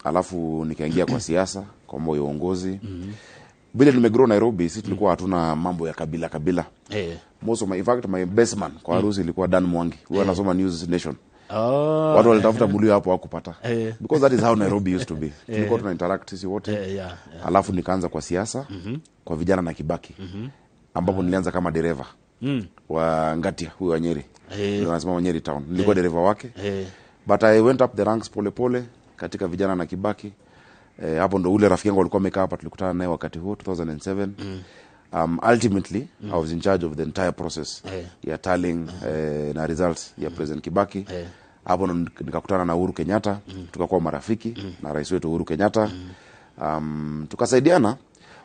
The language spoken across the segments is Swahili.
Alafu nikaingia kwa siasa, kwa mambo ya uongozi. Vile nimegrow Nairobi, sisi tulikuwa hatuna mambo ya kabila. Most of in fact my best man kwa harusi ilikuwa Dan Mwangi. Huwa anasoma News Nation. Watu walitafuta bulio hapo hakupata. Because that is how Nairobi used to be. Tulikuwa tuna interact sisi wote. Alafu nikaanza kwa siasa, kwa vijana na Kibaki. Ambapo nilianza kama dereva wa Ngatia, huyo wa Nyeri. Ndio anasema Nyeri town. Nilikuwa dereva wake. But I went up the ranks pole katika vijana na Kibaki. Hapo ndo ule rafiki yangu alikuwa amekaa hapa, tulikutana naye wakati huo 2007. Ultimately I was in charge of the entire process ya tallying na results ya President Kibaki. Hapo nikakutana na Uhuru Kenyatta, tukakuwa marafiki na rais wetu Uhuru Kenyatta. Tukasaidiana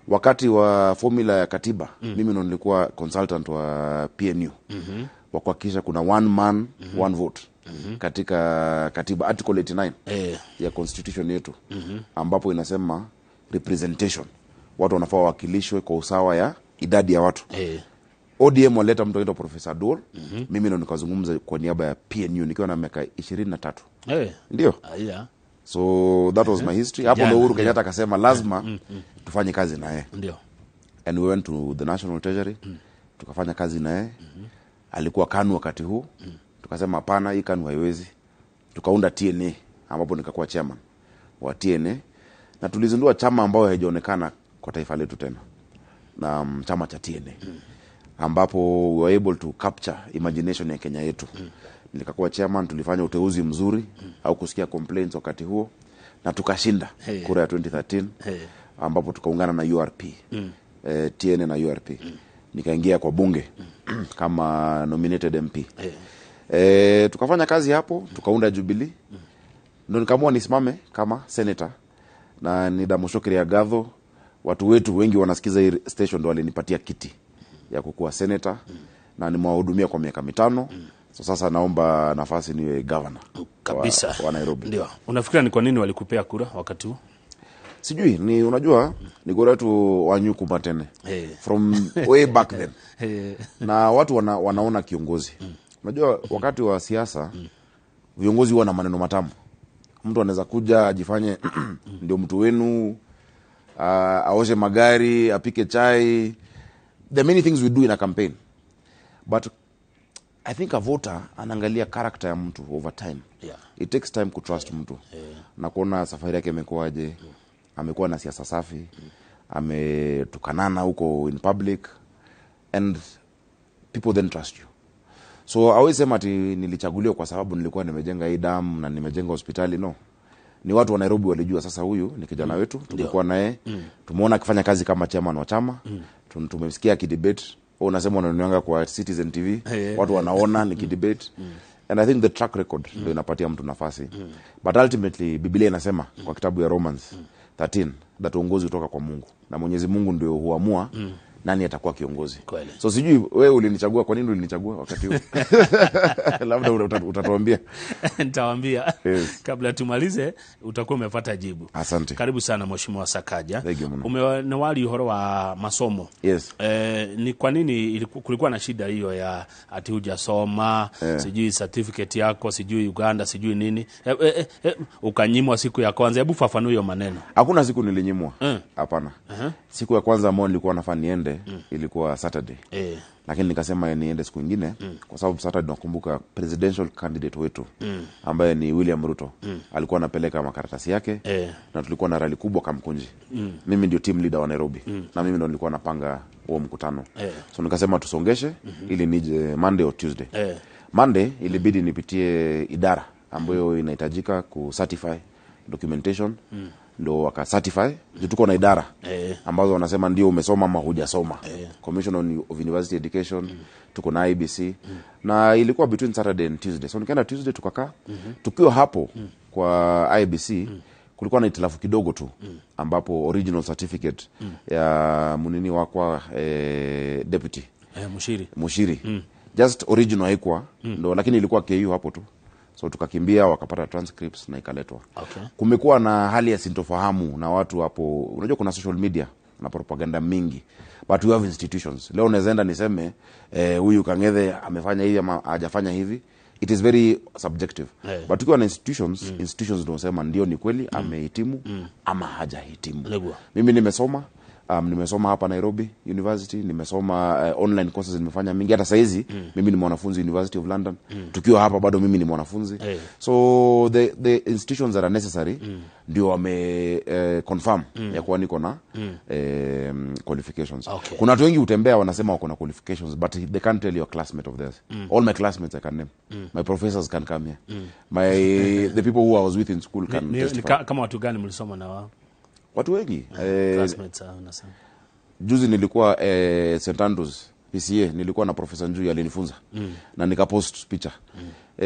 wakati wa formula ya katiba. Mimi ndo nilikuwa consultant wa PNU. Wa kuhakikisha kuna one man one vote katika katiba article 89 ya constitution yetu, ambapo inasema representation, watu wanafaa wakilishwe kwa usawa ya idadi ya watu. ODM waleta mtu anaitwa Professor Dol. Mimi ndo nikazungumza kwa niaba ya PNU nikiwa na miaka 23. Ndio. So that was my history. Hapo ndo Uhuru Kenyatta akasema lazima tufanye kazi na yeye. Ndio. And we went to the National Treasury. Tukafanya kazi na yeye. Alikuwa KANU wakati huu. Tukasema hapana, hii KANU haiwezi. Tukaunda TNA, ambapo nikakuwa chairman wa TNA, na tulizindua chama ambao haijaonekana kwa taifa letu tena, na chama cha TNA, ambapo we were able to capture imagination ya Kenya yetu. Nikakuwa chairman, tulifanya uteuzi mzuri, au kusikia complaints wakati huo, na tukashinda kura ya 2013, ambapo tukaungana na URP, TNA na URP. Nikaingia kwa bunge kama nominated MP. Tukafanya kazi hapo, tukaunda Jubilee. Ndio nikaamua nisimame kama senator, na Nidamushokeri ya Gadho. Watu wetu wengi wanasikiza hii station, ndio walinipatia kiti ya kukuwa senator, na nimewahudumia kwa miaka 5. So sasa naomba nafasi niwe governor kabisa wa Nairobi. Ndio. Unafikiri ni kwa nini walikupea kura wakati huo? Sijui, ni unajua ni kura tu wanyuku matene from way back then. Na watu wanaona kiongozi. Unajua wakati wa siasa viongozi huwa na maneno matamu. Mtu anaweza kuja ajifanye ndio mtu wenu, aoshe magari, apike chai. There are many things we do in a campaign. But I think a voter anaangalia character ya mtu over time. It takes time to trust mtu. Na kuona safari yake imekuaje. Amekuwa na siasa safi. Ametukanana huko in public. And people then trust you. So I always say ati nilichaguliwa kwa sababu nilikuwa nimejenga hii dam na nimejenga hospitali. No. Ni watu wa Nairobi walijua sasa huyu ni kijana wetu, tulikuwa naye. Tumeona akifanya kazi kama chairman wa chama. Tumemsikia akidebate. Unasema unanianga kwa Citizen TV. Watu wanaona nikidebate. And I think the track record ndio inapatia mtu nafasi. But ultimately Biblia inasema kwa kitabu ya Romans 13 that uongozi kutoka kwa Mungu. Na Mwenyezi Mungu ndio huamua nani atakuwa kiongozi. So sijui wewe ulinichagua, kwa nini ulinichagua wakati huo? Labda utatuambia. Nitawaambia. Kabla tumalize utakuwa umepata jibu. Asante. Karibu sana Mheshimiwa Sakaja. Umewali uhoro wa masomo. Ni kwa nini kulikuwa na shida hiyo ya ati hujasoma, sijui certificate yako, sijui Uganda, sijui nini? Ukanyimwa siku ya kwanza. Hebu fafanua hiyo maneno. Hakuna siku nilinyimwa. Hapana. Siku ya kwanza ambao nilikuwa nafaa niende ilikuwa Saturday. Lakini nikasema niende siku nyingine kwa sababu Saturday nakumbuka presidential candidate wetu ambaye ni William Ruto alikuwa anapeleka makaratasi yake na tulikuwa na rally kubwa Kamkunji. Mimi ndio team leader wa Nairobi na mimi ndo nilikuwa napanga huo mkutano. So nikasema tusongeshe ili nije Monday or Tuesday. Monday ilibidi nipitie idara ambayo inahitajika ku certify documentation. Ndo waka certify. Tuko na idara ambazo wanasema ndio umesoma ama hujasoma. Commission of University Education, tuko na IBC. Na ilikuwa between Saturday and Tuesday. So nikaenda Tuesday tukakaa. Tukiwa hapo kwa IBC kulikuwa na itilafu kidogo tu ambapo original certificate ya munini wakwa deputy Mushiri just original haikuwa ndo, lakini ilikuwa KU hapo tu. So tukakimbia wakapata transcripts na ikaletwa. Kumekuwa na hali ya sintofahamu na watu hapo. Unajua kuna social media na propaganda mingi. But we have institutions. Leo unaenda niseme huyu Kang'ethe amefanya hivi ama hajafanya hivi. it is very subjective. But tukiwa na institutions ndio sema ndio ni kweli amehitimu ama hajahitimu. Mimi nimesoma hapa Nairobi University, nimesoma online courses nimefanya mingi, hata saizi mimi ni mwanafunzi University of London. Tukiwa hapa bado mimi ni mwanafunzi. So the institutions that are necessary ndio wame confirm ya kuwa niko na qualifications. Kuna watu wengi utembea wanasema wako na qualifications, but they can't tell you a classmate of theirs. All my classmates I can name. My professors can come here. The people who I was with in school can testify. Kama watu gani mlisoma na wao? Watu wengi. Classmates unasema. Juzi nilikuwa St. Andrews PCA, nilikuwa na Professor Njui alinifunza na nikapost picha.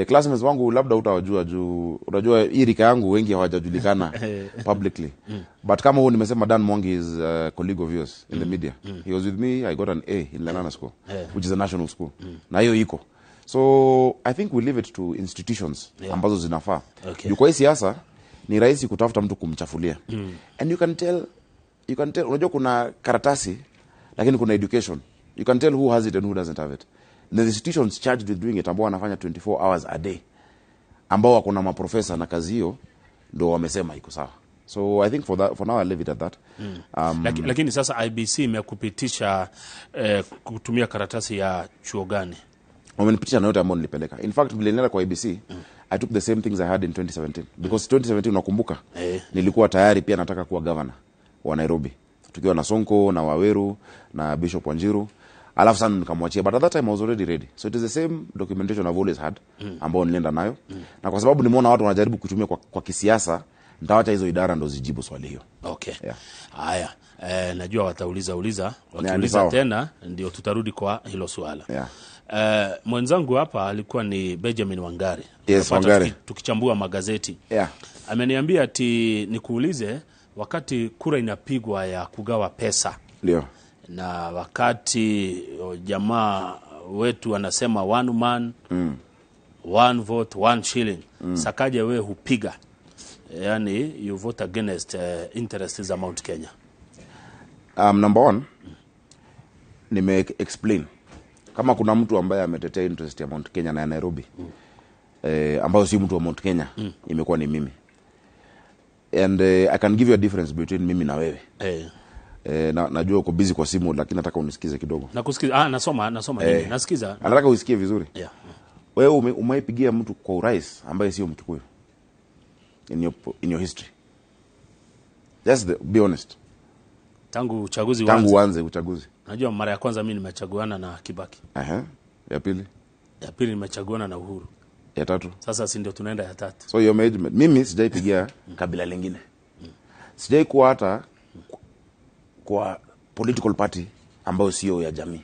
Classmates wangu labda utawajua juu unajua hii rika yangu wengi hawajajulikana publicly. But kama huo nimesema Dan Mwangi is a colleague of yours in the media. He was with me, I got an A in Lenana School, which is a national school. Na hiyo iko. So I think we leave it to institutions ambazo zinafaa. Kwa hii siasa ni rahisi kutafuta mtu kumchafulia. And you can tell unajua kuna karatasi lakini kuna education. You can tell who has it and who doesn't have it. The institutions charged with doing it ambao wanafanya 24 hours a day, ambao wako na maprofesa na kazi hiyo, ndio wamesema iko sawa. So I think for now I'll leave it at that. Lakini sasa IBC imekupitisha kutumia karatasi ya chuo gani? Wamenipitisha na yote ambayo nilipeleka. In fact nilienda kwa IBC, I took the same things I had in 2017 because 2017 unakumbuka nilikuwa tayari pia nataka kuwa governor wa Nairobi, tukiwa na Sonko na Waweru na Bishop Wanjiru. Alafu sana nikamwachia, but at that time I was already ready. So it is the same documentation I've always had ambao nilienda nayo. Na kwa sababu nimeona watu wanajaribu kutumia kwa kisiasa, nitaacha hizo idara ndo zijibu swali hiyo. Okay. Haya. Najua wakiuliza tena ndio tutarudi kwa hilo swala. Mwenzangu hapa alikuwa ni Benjamin Wangari. Yes, Wangari. Tukichambua magazeti. Ameniambia ati nikuulize, wakati kura inapigwa ya kugawa pesa. Ndio. Na wakati jamaa wetu wanasema one man, one vote, one shilling. Sakaja wewe hupiga. Yani you vote against interests za Mount Kenya. Number one, nime explain. Kama kuna mtu ambaye ametetea interest ya Mount Kenya na ya Nairobi, ambayo si mtu wa Mount Kenya, imekuwa ni mimi. And I can give you a difference between mimi na wewe. Najua uko busy kwa simu lakini nataka unisikize kidogo. Nakusikiza. Nasoma nini? Nasikiza. Nataka usikie vizuri. Wewe umeipigia mtu kwa urais ambaye sio Mkikuyu in your history? Just be honest. Tangu uanze uchaguzi. Najua mara ya kwanza mimi nimechaguana na Kibaki. Ya pili nimechaguana na Uhuru. Ya tatu. Sasa si ndio tunaenda ya tatu. So your management, mimi sijaipigia kabila lingine. Sijai kuwa hata kwa political party ambayo sio ya jamii.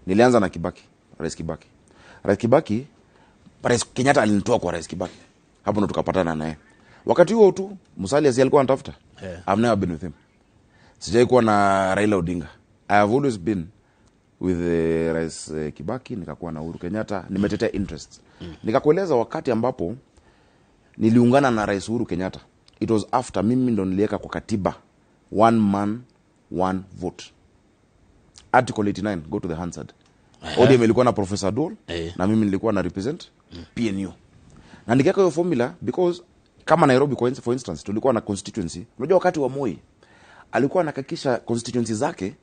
Nilianza na Kibaki, Rais Kibaki. Rais Kenyatta alinitoa kwa Rais Kibaki. Hapo ndo tukapatana naye. Wakati huo tu Musalia alikuwa anatafuta. I've never been with him. Sijai kuwa na Raila Odinga. I have always been with Rais Kibaki, nikakuwa na Uhuru Kenyatta, nimetetea interests. Nikakueleza wakati ambapo niliungana na Rais Uhuru Kenyatta. It was after mimi ndo niliweka kwa katiba one man one vote. Article 89, go to the Hansard. ODM ilikuwa na Professor Dole na mimi nilikuwa na represent PNU. Na nikaweka hiyo formula because kama Nairobi for instance tulikuwa na constituency. Unajua wakati wa Moi alikuwa anahakikisha constituency zake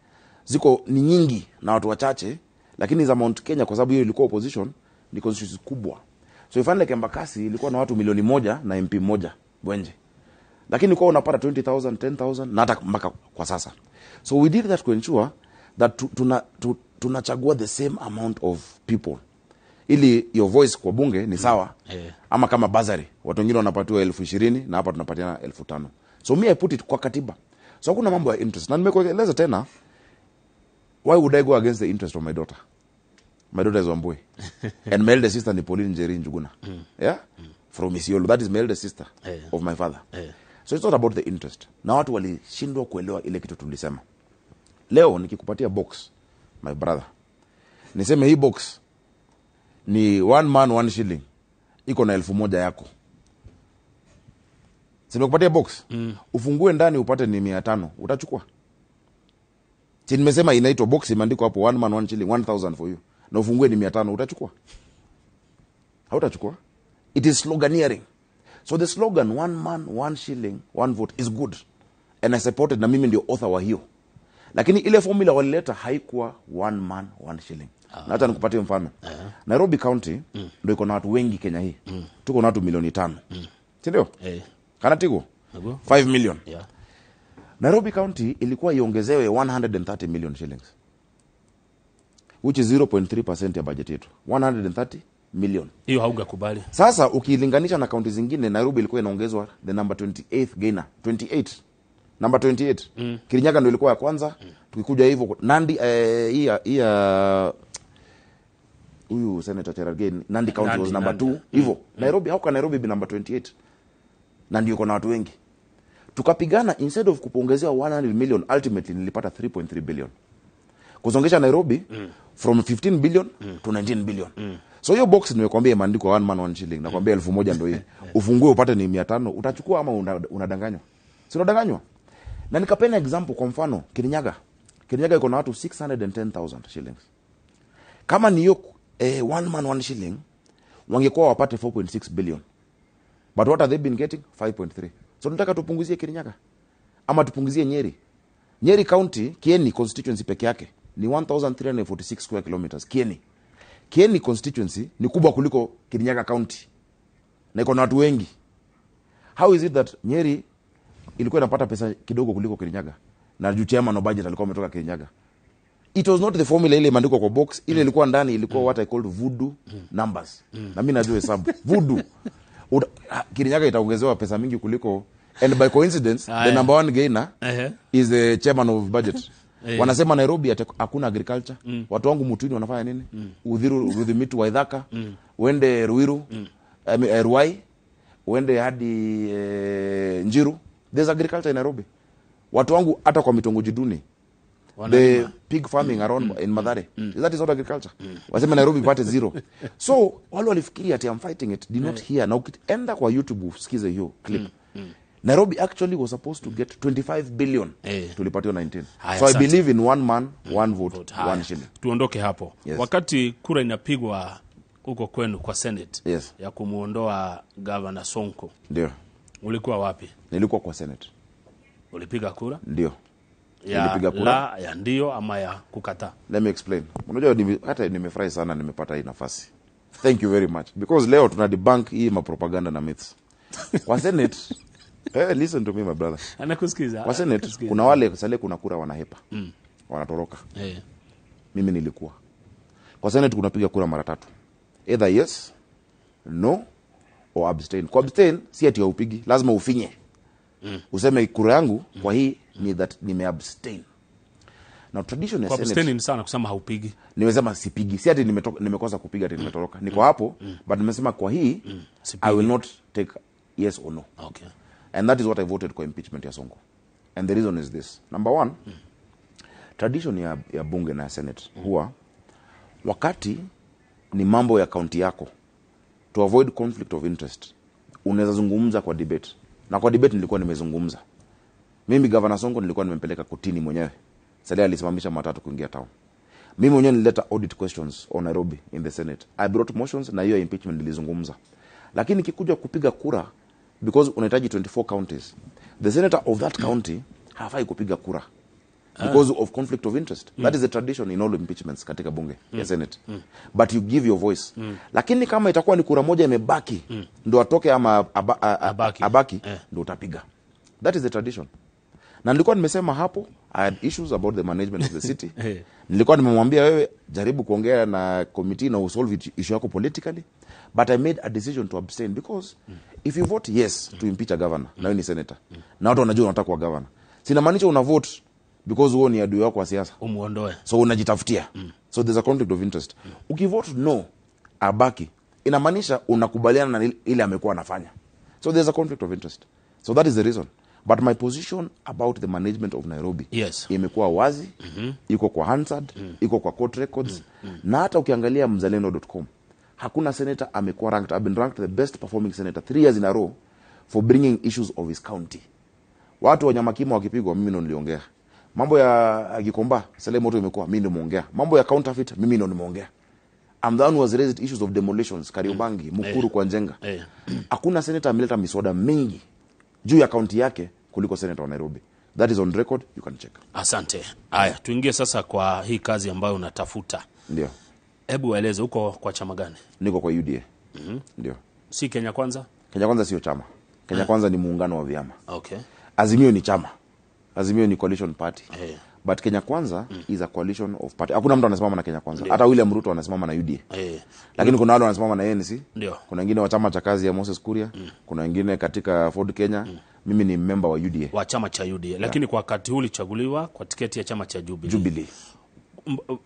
ziko ni nyingi na watu wachache, lakini za Mount Kenya kwa sababu hiyo ilikuwa opposition ni constituency kubwa. So ifanye like Embakasi ilikuwa na watu milioni 1 na MP 1 Bwenje. Lakini kwa unapata 20,000, 10,000 na hata mpaka kwa sasa. So we did that to ensure that tunachagua the same amount of people. Ili your voice kwa bunge ni sawa. Ama kama bazari, watu wengine wanapatiwa 20,000 na hapa tunapatiana 5,000. So me I put it kwa katiba. So kuna mambo ya interest. Na nimekueleza tena, why would I go against the interest of my daughter? My daughter is Wambui. And my elder sister ni Pauline Njeri Njuguna. From Isiolo. That is my elder sister of my father. So it's not about the interest. Na watu walishindwa kuelewa ile kitu tulisema. Leo nikikupatia box, my brother, niseme hii box ni one man one shilling, iko na 1,000 yako. Nimekupatia box, ufungue ndani upate ni 500, utachukua? Si nimesema inaitwa box, imeandikwa hapo one man one shilling, 1,000 for you. Na ufungue ni 500, utachukua? Hautachukua. It is sloganeering. So the slogan, one man, one shilling, one vote is good. And I supported, na mimi ndio author wa hiyo. Lakini ile formula walileta haikuwa one man, one shilling. Na hata nikupatie mfano. Nairobi County ndio iko na watu wengi Kenya hii. Tuko na watu milioni 5. Si ndio? Kana tiko? 5 million. Yeah. Nairobi County ilikuwa iongezewe 130 million shillings. Which is 0.3% ya budget yetu. 130 million. Hiyo haungakubali. Sasa ukilinganisha na kaunti zingine, Nairobi ilikuwa inaongezwa the number 28th gainer. 28. Number 28. Kirinyaga ndio ilikuwa ya kwanza. Tukikuja hivyo Nandi huyu Senator Cherargei, Nandi County was number 2. Hivyo Nairobi, how can Nairobi be number 28? Na ndio kuna watu wengi. Tukapigana, instead of kupongezewa 100 million, ultimately nilipata 3.3 billion. Kuzongesha Nairobi from 15 billion to 19 billion. So hiyo box nimekwambia imeandikwa one man one shilling. Nakwambia 1000 ndio hii. Ufungue upate ni 500, utachukua ama unadanganywa? Si unadanganywa? Na nikapena example, kwa mfano Kirinyaga. Kirinyaga iko na watu 610,000 shillings. Kama ni hiyo one man one shilling, wangekuwa wapate 4.6 billion. But what have they been getting? 5.3. So tunataka tupunguzie Kirinyaga ama tupunguzie Nyeri. Nyeri County, Kieni constituency peke yake ni 1346 square kilometers. Kieni constituency ni kubwa kuliko Kirinyaga County. Na iko na watu wengi. How is it that Nyeri ilikuwa inapata pesa kidogo kuliko Kirinyaga? Na juu chairman no budget alikuwa ametoka Kirinyaga. It was not the formula ile imeandikwa kwa box. Ile ilikuwa ndani, ilikuwa what I called voodoo numbers. Na mimi najua hesabu. Voodoo. Kirinyaga itaongezewa pesa mingi kuliko, and by coincidence the number one gainer is the chairman of budget. Wanasema Nairobi hakuna agriculture. Watu wangu mutuni wanafanya nini? Udhimitu wa Ithaka, uende Ruiru, Ruai, uende hadi Njiru. There's agriculture in Nairobi. Watu wangu hata kwa mitongoji duni. The pig farming around in Mathare. That is not agriculture. Wasema Nairobi pate 0. So wale walifikiri ati I'm fighting it, did not hear. Na ukienda kwa YouTube usikize hiyo clip. Nairobi actually was supposed to get 25 billion. Tulipatiwa 19. So I believe in one man, one vote, one shilling. Tuondoke hapo. Wakati kura inapigwa huko kwenu kwa Senate ya kumuondoa Governor Sonko. Ndio. Ulikuwa wapi? Nilikuwa kwa Senate. Ulipiga kura? Ndio. Ya la, ya ndio ama ya kukataa? Let me explain. Unajua hata nimefurahi sana nimepata hii nafasi. Thank you very much. Because leo tuna debunk hii propaganda na myths. Kwa Senate, listen to me my brother. Anakusikiza. Kwa Senate kuna wale sale kuna kura wanahepa. Wanatoroka. Mimi nilikuwa. Kwa Senate kunapiga kura mara 3. Either yes, no or abstain. Kwa abstain si ati upigi, lazima ufinye. Useme kura yangu kwa hii ni that nimeabstain. Now tradition ya Senate, abstain ni sana kusema haupigi. Nimesema sipigi. Si ati nimekosa kupiga ati nimetoroka. Niko hapo but nimesema kwa hii I will not take yes or no. Okay. And that is what I voted kwa impeachment ya Sonko. And the reason is this. Number 1, tradition ya bunge na Senate huwa wakati ni mambo ya county yako, to avoid conflict of interest, unaweza zungumza kwa debate. Na kwa debate nilikuwa nimezungumza. Mimi Governor Sonko nilikuwa nimempeleka kotini mwenyewe. Sasa alisimamisha matatu kuingia town. Mimi mwenyewe nilileta audit questions on Nairobi in the Senate. I brought motions na hiyo impeachment nilizungumza. Lakini kikuja kupiga kura, because unahitaji 24 counties, the senator of that county hafai kupiga kura because of conflict of interest. That is the tradition in all impeachments katika bunge ya Senate. But you give your voice. Lakini kama itakuwa ni kura moja imebaki, ndo atoke ama abaki, ndo utapiga. That is the tradition. Na nilikuwa nimesema hapo, I had issues about the management of the city. Nilikuwa nimemwambia wewe jaribu kuongea na committee na usolve issue yako politically, but I made a decision to abstain because if you vote yes to impeach a governor, na wewe ni senator, na watu wanajua unataka kuwa governor, sina maanisha una vote because wewe ni adui wako wa siasa umuondoe, so unajitafutia. So there's a conflict of interest. Ukivote no abaki, inamaanisha unakubaliana na ile amekuwa anafanya. So there's a conflict of interest. So that is the reason. But my position about the management of Nairobi imekuwa wazi, iko kwa Hansard, iko kwa court records, na hata ukiangalia mzalendo.com, hakuna senator amekuwa ranked. I've been ranked the best performing senator 3 years in a row for bringing issues of his county. Watu wa Nyamakima wakipigwa mimi ndo niliongea. Mambo ya Gikomba, Sele moto imekuwa mimi ndo nimeongea. Mambo ya counterfeit mimi ndo nimeongea. I'm the one who has raised issues of demolitions, Kariobangi, Mukuru kwa Njenga. Hakuna senator ameleta miswada mingi juu ya kaunti yake kuliko senator wa Nairobi. That is on record, you can check. Asante. Haya, tuingie sasa kwa hii kazi ambayo unatafuta. Ndio. Hebu waeleze uko kwa chama gani? Niko kwa UDA. Ndio. Si Kenya Kwanza? Kenya Kwanza sio chama. Kenya Kwanza ni muungano wa vyama. Okay. Azimio ni chama. Azimio ni coalition party. But Kenya Kwanza is a coalition of party. Hakuna mtu anasimama na Kenya Kwanza. Hata William Ruto anasimama na UDA. Lakini kuna wale wanasimama na ANC. Ndio. Kuna wengine wa chama cha kazi ya Moses Kuria. Kuna wengine katika Ford Kenya. Mimi ni member wa UDA. Wa chama cha UDA. Lakini kwa wakati huu ulichaguliwa kwa tiketi ya chama cha Jubilee.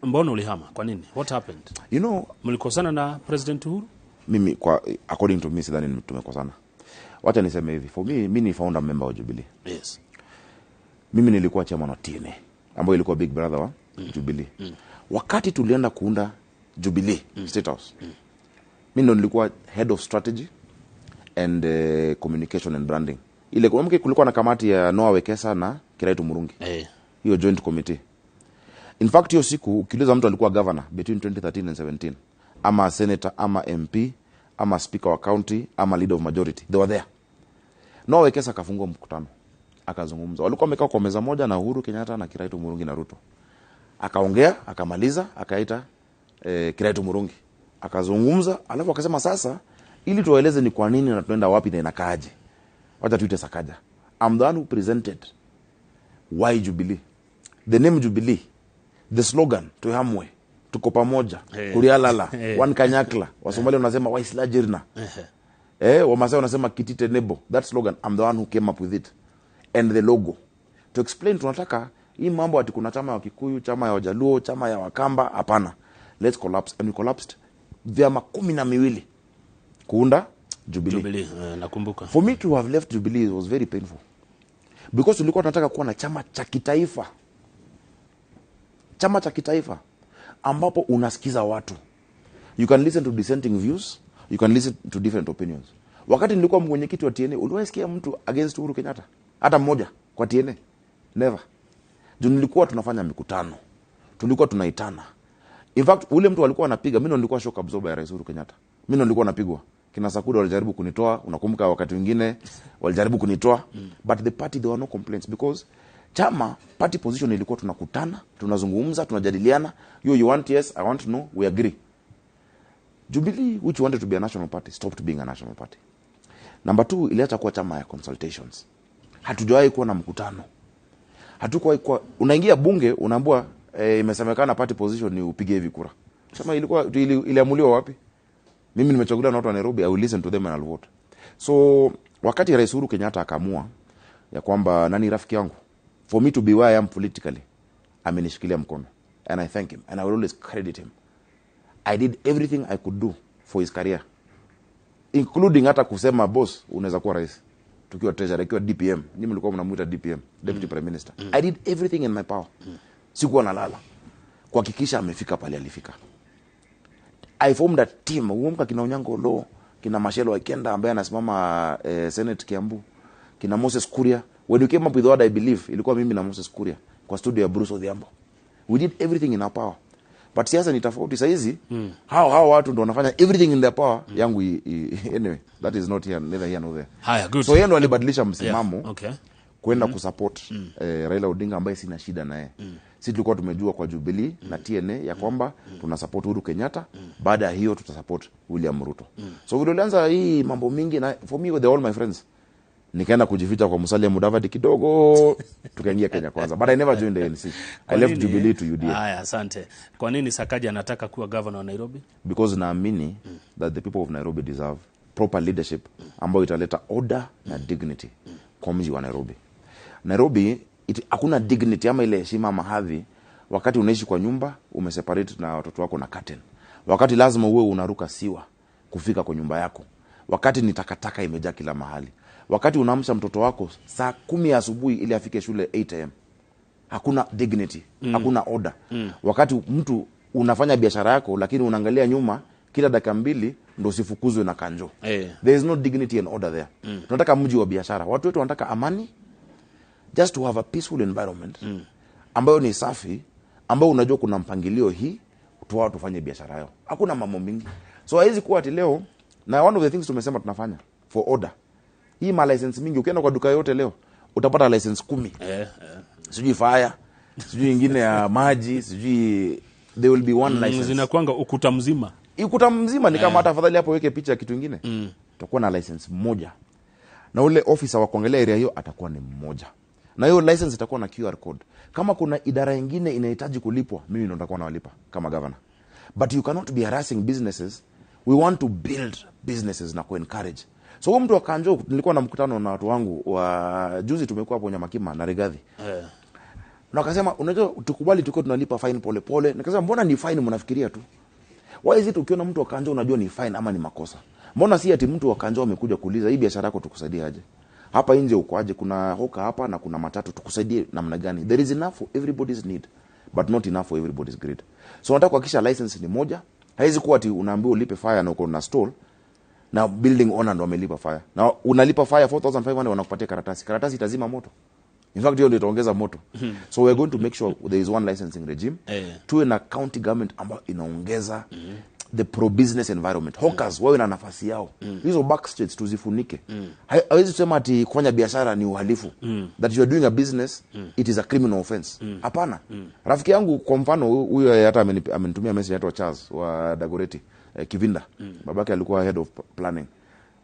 Mbona ulihama? Kwa nini? What happened? You know, mlikosana na President Uhuru? Mimi kwa according to me sidhani tumekosana. Wacha niseme hivi. For me, mimi ni founder member wa Jubilee. Yes. Mimi nilikuwa chairman wa TNA ambayo ilikuwa big brother wa Jubilee. Wakati tulienda kuunda Jubilee State House, mimi ndo nilikuwa head of strategy and communication and branding. Ile kulikuwa na kamati ya Noah Wekesa na Kiraitu Murungi. Hiyo joint committee. In fact, hiyo siku ukiuliza mtu alikuwa governor between 2013 and 17, ama senator, ama MP, ama speaker wa county, ama leader of majority, they were there. Noah Wekesa akafungua mkutano, akazungumza. Walikuwa wamekaa kwa meza moja na Uhuru Kenyatta na Kiraitu Murungi na Ruto. Akaongea, akamaliza, akaita Kiraitu Murungi. Akazungumza, alafu akasema sasa ili tuwaeleze ni kwa nini na tunaenda wapi na inakaaje. Wacha tuite Sakaja. I'm the one who presented why Jubilee. The name Jubilee, the slogan, tuhamwe, tuko pamoja, kurialala, one kanyakla. Wasomali wanasema waisla jirna. Wamasai wanasema kitite nebo. That slogan, I'm the one who came up with it. And the logo. To explain, tunataka hii mambo ati kuna chama ya Kikuyu, chama ya Wajaluo, chama ya Wakamba, hapana. Let's collapse. And we collapsed. Vyama 12 kuunda Jubilee. Nakumbuka. For me to have left Jubilee was very painful. Because tulikuwa tunataka kuwa na chama cha kitaifa. Chama cha kitaifa ambapo unasikiza watu. You can listen to dissenting views, you can listen to different opinions. Wakati nilikuwa mwenyekiti wa TNA, uliwaisikia mtu against Uhuru Kenyatta? Hata mmoja kwa TNA? Never. Juu nilikuwa tunafanya mikutano. Tulikuwa tunaitana. In fact, ule mtu alikuwa anapiga, mimi ndo nilikuwa shock absorber ya Rais Uhuru Kenyatta. Mimi ndo nilikuwa napigwa. Kina Sakuda walijaribu kunitoa, unakumbuka wakati mwingine walijaribu kunitoa, but the party there were no complaints because chama party position ilikuwa tunakutana, tunazungumza, tunajadiliana, you want yes, I want no, we agree. Jubilee, which wanted to be a national party, stopped being a national party. Number 2, iliacha kuwa chama ya consultations. Hatujawahi kuwa na mkutano. Hatukuwahi kuwa, unaingia bunge unaambiwa imesemekana party position ni upige hivi kura. Chama ilikuwa iliamuliwa wapi? Mimi nimechaguliwa na watu wa Nairobi, I will listen to them and I'll vote. So wakati Rais Uhuru Kenyatta akaamua ya kwamba nani rafiki yangu, for me to be where I am politically, amenishikilia mkono, and I thank him and I will always credit him. I did everything I could do for his career, including hata kusema boss unaweza kuwa rais tukiwa treasurer, tukiwa DPM. Nyinyi mlikuwa mnamuita DPM, deputy prime minister. I did everything in my power. Sikuwa nalala kuhakikisha amefika pale alifika. I formed a team. Uomka kina Onyango Lo, kina Mashelo Ikenda ambaye anasimama Senate Kiambu, kina Moses Kuria. When we came up with what I believe, ilikuwa mimi na Moses Kuria kwa studio ya Bruce Odhiambo. We did everything in our power. But siasa ni tofauti saa hizi. Hao watu ndio wanafanya everything in their power. Yangu anyway, that is not here, neither here nor there. Haya, good. So yeye ndo alibadilisha msimamo. Yeah, okay. Kwenda kusupport Raila Odinga ambaye sina shida naye. Sisi tulikuwa tumejua kwa Jubilee na TNA ya kwamba tuna support Uhuru Kenyatta, baada ya hiyo tutasupport William Ruto. So vilianza hii mambo mingi na for me with all my friends. Nikaenda kujificha kwa Musalia Mudavadi kidogo, tukaingia Kenya Kwanza. But I never joined the ANC. I left Jubilee to UDA. Haya, asante. Kwa nini Sakaja anataka kuwa governor wa Nairobi? Because naamini that the people of Nairobi deserve proper leadership ambayo italeta order na dignity kwa mji wa Nairobi. Nairobi hakuna dignity ama ile heshima ama hadhi wakati unaishi kwa nyumba umeseparate na watoto wako na curtain. Wakati lazima uwe unaruka siwa kufika kwa nyumba yako. Wakati ni takataka imejaa kila mahali. Wakati unaamsha mtoto wako saa 10 asubuhi ili afike shule 8 am. Hakuna dignity, hakuna order. Wakati mtu unafanya biashara yako lakini unaangalia nyuma kila dakika 2 ndio usifukuzwe na kanjo. There is no dignity and order there. Tunataka mji wa biashara. Watu wetu wanataka amani, just to have a peaceful environment ambayo ni safi, ambayo unajua kuna mpangilio hii, watu wao tufanye biashara yao. Hakuna mambo mingi. So haizi kuwa ati leo, na one of the things tumesema tunafanya for order. Hii ma license mingi ukienda kwa duka yote leo utapata license 10. Sijui fire, sijui nyingine ya maji, sijui there will be one license. Zinakuanga ukuta mzima. Ukuta mzima ni kama hata afadhali hapo weke picha kitu kingine. Utakuwa na license moja. Na ule officer wa kuangalia area hiyo atakuwa ni mmoja. Na hiyo license itakuwa na QR code. Kama kuna idara nyingine inahitaji kulipwa, mimi ndo nitakuwa nawalipa kama governor. But you cannot be harassing businesses. We want to build businesses na ku-encourage. So mtu wa Kanjo, nilikuwa na mkutano na watu wangu wa juzi, tumekuwa hapo Nyamakima na Rigathi. Na akasema unajua tukubali tuko tunalipa fine pole pole. Nikasema mbona ni fine mnafikiria tu? Why is it ukiona mtu wa Kanjo unajua ni fine ama ni makosa? Mbona si ati mtu wa Kanjo amekuja kuuliza hii biashara yako tukusaidie aje? Hapa nje uko aje? Kuna hoka hapa na kuna matatu, tukusaidie namna gani? There is enough for everybody's need, but not enough for everybody's greed. So nataka kuhakikisha license ni moja. Haizi kuwa ati unaambiwa ulipe fire na uko na stall na building owner ndo amelipa fire. Na unalipa fire 4500 wanakupatia karatasi. Karatasi itazima moto. In fact hiyo ndio itaongeza moto. So we're going to make sure there is one licensing regime. Tuwe na county government ambayo inaongeza the pro business environment. Hawkers wawe na nafasi yao. Hizo back streets tuzifunike. Hawezi kusema ati kufanya biashara ni uhalifu. That you are doing a business, it is a criminal offense. Hapana. Rafiki yangu kwa mfano huyo hata amenitumia message hata Charles wa Dagoretti Kivinda. Babake alikuwa head of planning.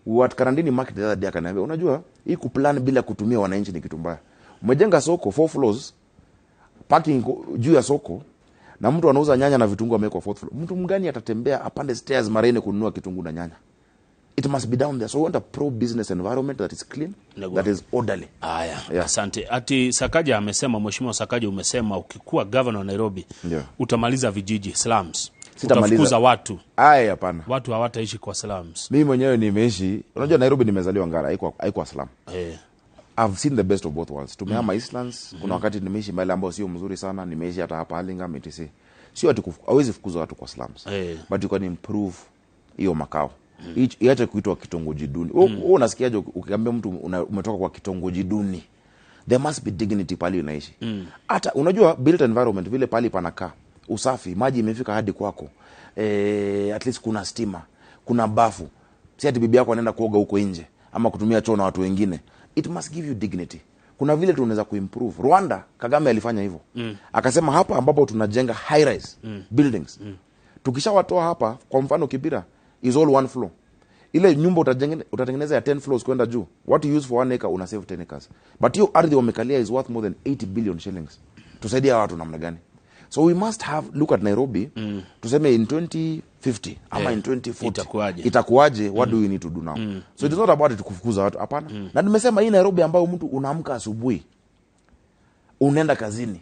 What Karandini market the other day akaniambia, unajua hii kuplan bila kutumia wananchi ni kitu mbaya. Umejenga soko 4 floors, parking juu ya soko, na mtu anauza nyanya na vitunguu ameweka 4th floor. Mtu mgani atatembea apande stairs marene kununua kitunguu na nyanya? It must be down there. So we want a pro business environment that is clean, that is orderly. Asante. Ati Sakaja amesema, Mheshimiwa Sakaja umesema ukikuwa governor wa Nairobi utamaliza vijiji slums. Utafukuza watu. Hapana. Watu hawataishi kwa slums. Mimi mwenyewe nimeishi. Unajua Nairobi nimezaliwa Ngara, haikuwa slum. I've seen the best of both worlds. Tumehama Eastlands, kuna wakati nimeishi mahali ambapo sio mzuri sana, nimeishi hata hapa Allingham etc. Sio ati hawezi fukuza watu kwa slums. But you can improve hiyo makao. Iache kuitwa kitongoji duni. Wewe unasikiaje ukiambia mtu umetoka kwa kitongoji duni? There must be dignity pale unaishi. Hata unajua built environment vile pale panakaa, usafi, maji imefika hadi kwako. At least kuna stima, kuna bafu. Si ati bibi yako anaenda kuoga huko nje ama kutumia choo na watu wengine. It must give you dignity. Kuna vile tunaweza kuimprove. Rwanda, Kagame alifanya hivyo. Akasema hapa ambapo tunajenga high rise buildings. Tukishawatoa hapa, kwa mfano Kibira is all one floor. Ile nyumba utatengeneza ya 10 floors kwenda juu. What you use for 1 acre una save 10 acres. But hiyo ardhi wamekalia is worth more than 80 billion shillings. Tusaidia watu namna gani? So we must look at Nairobi, tuseme in 2050 ama in 2040 itakuaje, what do we need to do now? So it is not about it kufukuza watu, hapana. Na nimesema hii Nairobi ambayo mtu unaamka asubuhi, unaenda kazini,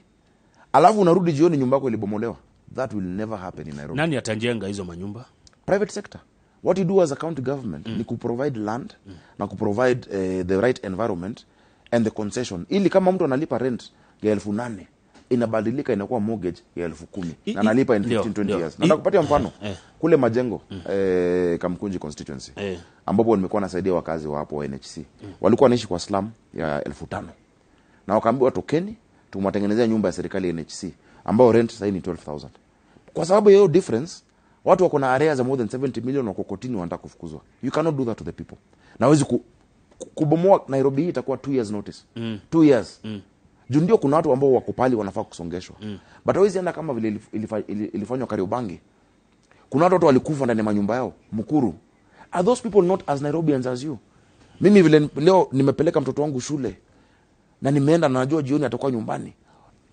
alafu unarudi jioni nyumba yako ilibomolewa. That will never happen in Nairobi. Nani atajenga hizo manyumba? Private sector. What you do as a county government ni kuprovide land na kuprovide the right environment and the concession. Ili kama mtu analipa rent ya 8,000 inabadilika inakuwa mortgage ya 10,000 na analipa in 15-20 years. Nataka kupatia mfano kule Majengo Kamkunji constituency ambapo nimekuwa nasaidia wakazi wa hapo NHC. Walikuwa wanaishi kwa slum ya 5,000. Na wakaambiwa tokeni tumwatengenezea nyumba ya serikali ya NHC ambao rent sasa ni 12,000. Kwa sababu hiyo difference watu wako na area za more than 70 million wako kotini wanataka kufukuzwa. You cannot do that to the people. Na hawezi kubomoa Nairobi hii itakuwa 2 years notice. 2 years. Juu ndio kuna watu ambao wako pale wanafaa kusongeshwa. But hawezi enda kama vile ilifanywa Kariobangi. Kuna watu walikufa ndani ya manyumba yao, Mukuru. Are those people not as Nairobians as you? Mimi vile leo nimepeleka mtoto wangu shule na nimeenda na najua jioni atakuwa nyumbani.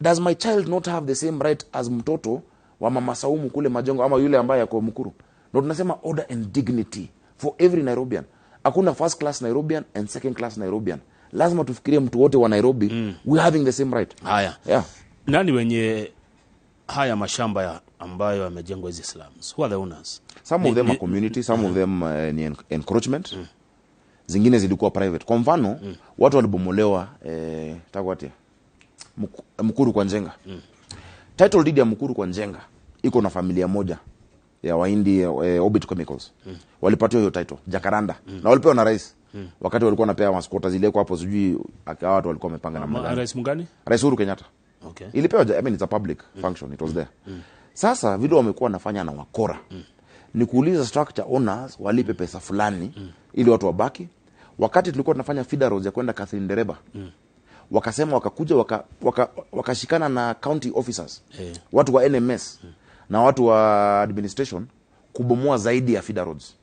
Does my child not have the same right as mtoto wa mama Saumu kule Majengo ama yule ambaye yako Mukuru? Ndio tunasema order and dignity for every Nairobian. Hakuna first class Nairobian and second class Nairobian. Lazima tufikirie mtu wote wa Nairobi we having the same right. Nani wenye haya mashamba ambayo yamejengwa hizi slums? Who are the owners? Some of them are community, some of them ni encroachment. Zingine zilikuwa private. Kwa mfano, watu walibomolewa takwati Mukuru kwa Njenga. Title deed ya Mukuru kwa Njenga iko na familia moja ya Wahindi Orbit Chemicals. Walipatiwa hiyo title, Jacaranda. Na walipewa na rais. Wakati walikuwa wanapewa maskota zile kwa hapo sijui watu walikuwa wamepanga na rais mgani? Rais Uhuru Kenyatta. Okay. Ilipewa, I mean it's a public function, it was there. Sasa vile wamekuwa nafanya na wakora ni kuuliza structure owners walipe pesa fulani ili watu wabaki. Wakati tulikuwa tunafanya feeder roads ya kwenda Catherine Dereba, wakasema wakakuja wakashikana na county officers, watu wa NMS na watu wa administration kubomoa zaidi ya feeder roads.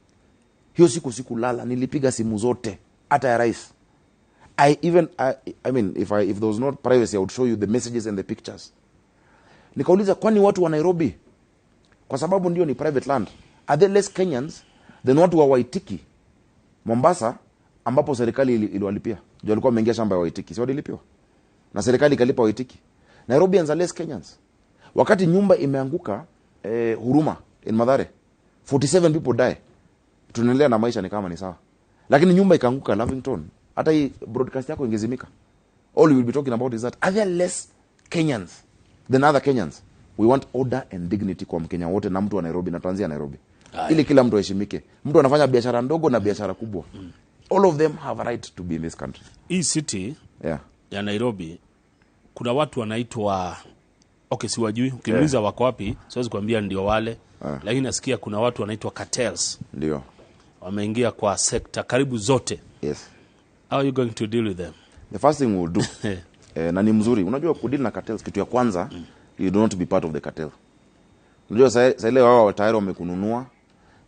Hiyo siku lala, nilipiga simu zote hata ya rais. I mean if there was not privacy, I would show you the messages and the pictures. Nikauliza, kwani watu wa Nairobi kwa sababu ndio ni private land, are they less Kenyans than watu wa Waitiki Mombasa, ambapo serikali iliwalipia? Ndio walikuwa wameingia shamba ya Waitiki, si walilipiwa na serikali ikalipa Waitiki. Nairobians are less Kenyans. Wakati nyumba imeanguka Huruma in Mathare, 47 people die, tunaendelea na maisha ni kama ni sawa. Lakini nyumba ikaanguka Lavington, hata hii broadcast yako ingezimika. All you will be talking about is that are there less Kenyans than other Kenyans? We want order and dignity kwa Mkenya wote na mtu wa Nairobi, na tuanzia Nairobi. Ili kila mtu aheshimike. Mtu anafanya biashara ndogo na biashara kubwa. All of them have a right to be in this country. Hii city ya Nairobi kuna watu wanaitwa siwajui. Ukiniuliza wako wapi, siwezi kuambia ndio wale. Lakini nasikia kuna watu wanaitwa cartels. Ndio. Wameingia kwa sekta karibu zote. Yes. How are you going to deal with them? The first thing we'll do na ni mzuri, unajua kudeal na cartels, kitu ya kwanza you do not be part of the cartel. Unajua sasa ile wao tayari wamekununua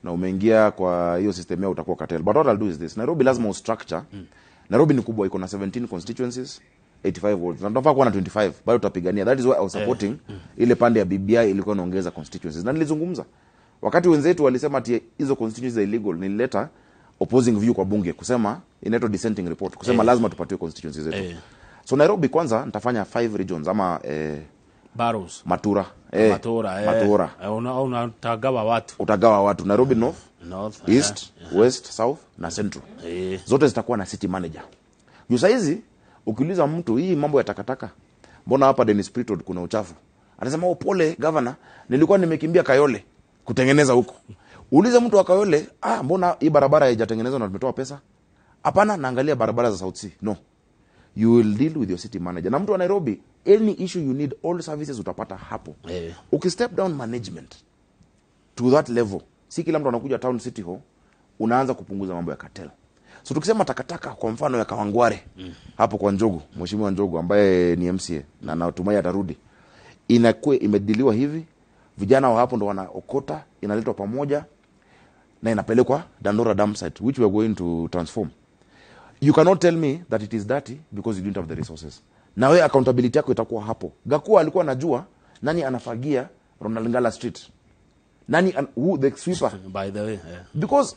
na umeingia kwa hiyo system yao, utakuwa cartel. But what I'll do is this: Nairobi lazima structure. Nairobi ni kubwa, iko na 17 constituencies, 85 wards. Na tunafaa kuwa na 25, bado tutapigania. That is why I was supporting ile pande ya BBI ilikuwa inaongeza constituencies. Na nilizungumza wakati wenzetu walisema ati hizo constituencies are illegal, nilileta opposing view kwa bunge kusema inaitwa dissenting report, kusema lazima tupatiwe constituencies zetu. So Nairobi kwanza nitafanya 5 regions ama Barrows. Matura. Utagawa watu. Nairobi North, East, West, South na Central. Zote zitakuwa na city manager. Yusa hizi, ukiuliza mtu hii mambo ya takataka, mbona hapa Dennis Pritt kuna uchafu? Anasema pole governor, nilikuwa nimekimbia Kayole kutengeneza huko. Uliza mtu wa Kayole, mbona hii barabara haijatengenezwa na tumetoa pesa? Hapana, naangalia barabara za South Sea. No. You will deal with your city manager. Na mtu wa Nairobi, any issue you need, all services utapata hapo. Ukistep down management to that level, si kila mtu anakuja town city hall, unaanza kupunguza mambo ya cartel. So tukisema takataka kwa mfano ya Kawangware, hapo kwa Njogu, mheshimiwa Njogu ambaye ni MCA na natumai atarudi, inakuwa imediliwa hivi, vijana wa hapo ndo wanaokota, inaletwa pamoja na inapelekwa Dandora dump site, which we are going to transform. You cannot tell me that it is dirty because you didn't have the resources. Na wewe accountability yako itakuwa hapo. Gakua alikuwa anajua nani anafagia Ronald Ngala Street. Nani who the sweeper by the way. Because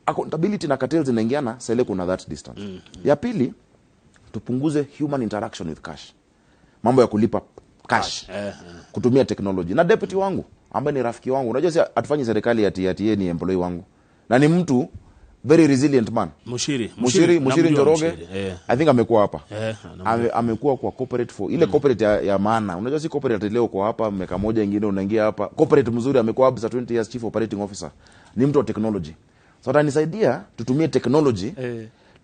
accountability na cartels inaingiana, sele kuna that distance. Ya pili, tupunguze human interaction with cash. Mambo ya kulipa cash. Kutumia technology. Na deputy wangu ambaye ni rafiki wangu, unajua si atufanyi serikali ati ni employee wangu. Na ni mtu very resilient man. Mushiri Njoroge. I think amekuwa hapa. Amekuwa kwa corporate for ile corporate ya maana. Unajua si corporate leo kwa hapa miaka moja nyingine unaingia hapa. Corporate mzuri amekuwa hapa 20 years chief operating officer. Ni mtu wa technology. So atanisaidia tutumie technology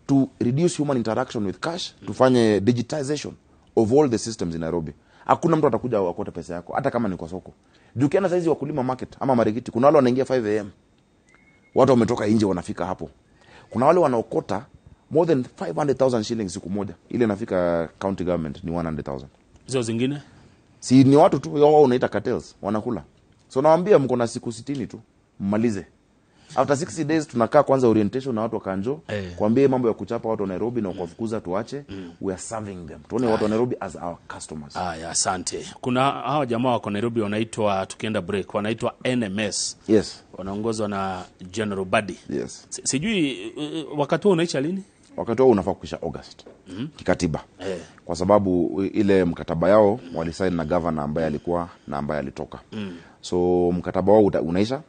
to reduce human interaction with cash, tufanye digitization of all the systems in Nairobi. Hakuna mtu atakuja akota pesa yako hata kama ni kwa soko. Dukiana saizi wakulima market ama Marikiti, kuna wale wanaingia 5 am. Watu wametoka nje wanafika hapo. Kuna wale wanaokota more than 500,000 shillings siku moja. Ile inafika county government ni 100,000. Hizo zingine? Si ni watu tu wao unaita cartels, wanakula. So nawaambia mko na siku 60 tu, mmalize. After 60 days tunakaa kwanza orientation na watu wa Kanjo, kuambia mambo ya kuchapa watu wa Nairobi na kuwafukuza tuache. We are serving them. Tuone watu wa Nairobi as our customers. Asante. Kuna hawa jamaa wako Nairobi wanaitwa, tukienda break, wanaitwa NMS. Yes. Wanaongozwa na General Badi. Yes. Sijui wakati huo unaisha lini? Wakati huo unafaa kuisha August. Kikatiba. Kwa sababu ile mkataba yao walisaini na governor ambaye alikuwa na ambaye alitoka. So mkataba wao unaisha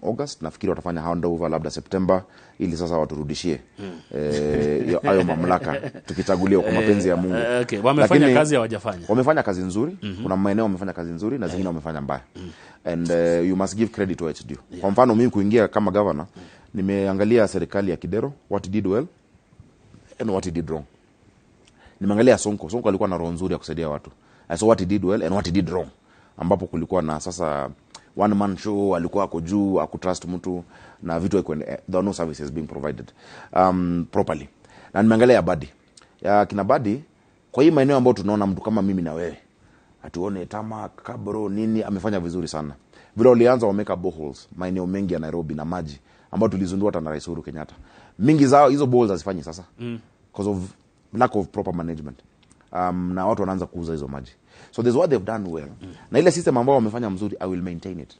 August, nafikiri watafanya handover labda September ili sasa waturudishie hayo mamlaka tukichaguliwa kwa mapenzi ya Mungu. Wamefanya kazi ya wajafanya. Wamefanya kazi nzuri. Kuna maeneo wamefanya kazi nzuri na zingine wamefanya mbaya. And you must give credit to it due. Kwa mfano mimi kuingia kama governor, nimeangalia serikali ya Kidero, what he did well and what he did wrong. Nimeangalia Sonko alikuwa na roho nzuri ya kusaidia watu. I saw what he did well and what he did wrong. ambapo kulikuwa na sasa one man show, alikuwa ako juu, akutrust mtu na vitu there are no services being provided properly. Na nimeangalia Badi ya kina Badi kwa hii maeneo ambayo tunaona mtu kama mimi na wewe atuone tama kabro nini amefanya vizuri sana. Vile walianza wameka boreholes maeneo mengi ya Nairobi na maji ambayo tulizundua hata na Rais Uhuru Kenyatta. Mingi zao hizo boreholes hazifanyi sasa because of lack of proper management. Na watu wanaanza kuuza hizo maji. So there's what they've done well. Na ile system ambao wamefanya mzuri, I will maintain it.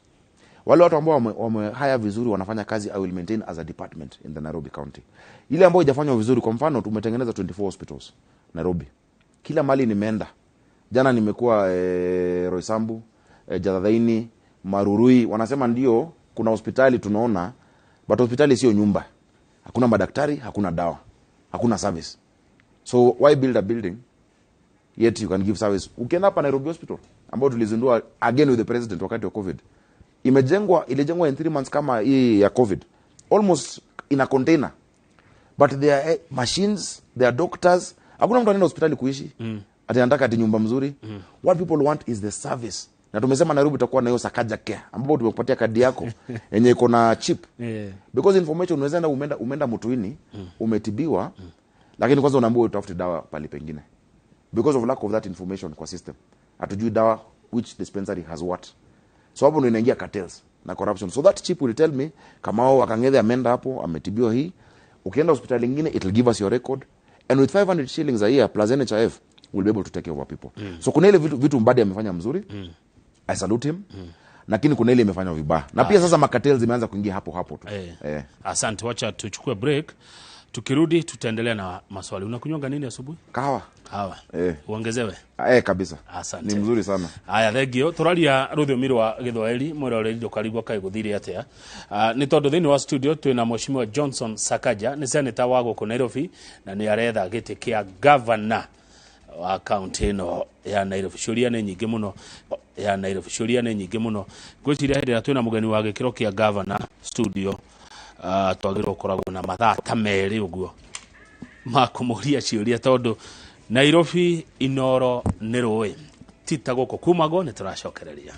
Wale watu ambao wamehaya vizuri wanafanya kazi, I will maintain as a department in the Nairobi County. Ile ambao haijafanywa vizuri, kwa mfano tumetengeneza 24 hospitals Nairobi. Kila mali nimeenda. Jana nimekuwa Roysambu, Jadhaini, Marurui, wanasema ndio kuna hospitali tunaona, but hospitali sio nyumba. Hakuna madaktari, hakuna dawa, hakuna service. So why build a building yet you can give service? Ukienda hapa Nairobi Hospital ambao tulizindua again with the president wakati wa COVID, ilijengwa in 3 months kama hii ya COVID, almost in a container, but there are machines, there are doctors. Hakuna mtu anaenda hospitali kuishi ati anataka ati nyumba mzuri. What people want is the service. Na tumesema Nairobi itakuwa na hiyo Sakaja care ambapo tumekupatia kadi yako yenye iko na chip, because information unaweza umeenda Mutuini umetibiwa, lakini kwanza unaambiwa utafute dawa pale pengine because of lack of that information kwa system. Hatujui dawa which dispensary has what. So hapo ndio inaingia cartels na corruption. So that chip will tell me kama wao Wakang'ethe amenda hapo ametibiwa hii, ukienda hospitali nyingine it will give us your record, and with 500 shillings a year plus NHIF we'll be able to take care of our people. So kuna ile vitu Mbadi amefanya mzuri, I salute him. Lakini kuna ile imefanya vibaya. Na pia sasa makartels zimeanza kuingia hapo tu. Asante, wacha tuchukue break. Tukirudi tutaendelea na maswali. Unakunywanga nini asubuhi? Kahawa. Uongezewe? Kabisa. Asante. Ni mzuri sana. Aya, thegio. Turaria rũthiomi rwa Gĩthwaĩri, mwĩra ũrĩa ndũkarigwo kaĩ gũthire atĩa. Nĩ tondũ thĩinĩ wa studio twĩna Mheshimiwa Johnson Sakaja, nĩ senator wa gũkũ Nairobi, na nĩ aretha gĩtĩ kĩa governor wa county ĩno ya Nairobi. Ciũria nĩ nyingĩ mũno. Ngwĩciria hĩndĩ ĩrĩa twĩna mũgeni wa gĩkĩro kĩa governor studio, twagĩrĩirwo gũkoragwo na mathaa ta merĩ ũguo ma kũmũria ciũria, tondũ Nairobi inoro nĩ rũĩ. Tita gũkũ kumago nĩ tũracokereria.